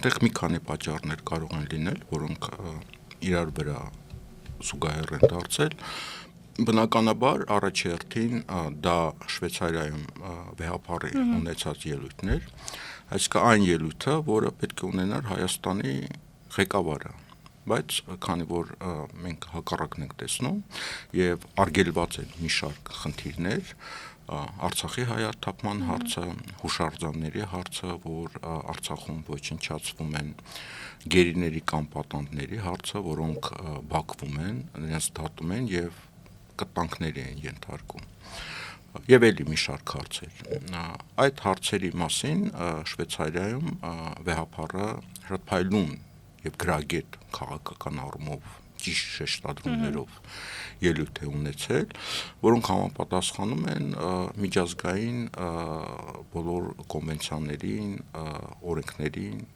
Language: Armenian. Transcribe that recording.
Այստեղ մի քանի պատճառներ կարող են լինել, որոնք իրար վրա զուգահեռ են դարձել։ Բնականաբար առաջերտին դա Շվեյցարիայում վեհապարի ունեցած ելույթն էր, այսինքն այն ելույթը, որը պետք է ունենար Հայաստանի ղեկավարը, բայց քանի որ մենք հակառակն ենք տեսնում եւ արգելված են մի շարք խնդիրներ, Արցախի հայաթափման հարցը, հուշարձանների հարցը, որ Արցախում ոչնչացվում են, գերիների կամ պատանդների հարցը, որոնք բախվում են, նրանց դատում են եւ կտանքների են ենթարկում։ Եվ էլի մի շարք հարցեր։ Այդ հարցերի մասին Շվեյցարիայում վեհապարը հրապարակում եւ գրագետ քաղաքական առումով ճիշտ շեշտադրումներով ելույթ է ունեցել, որոնք համապատասխանում են միջազգային բոլոր կոնվենցիաներին, օրենքներին,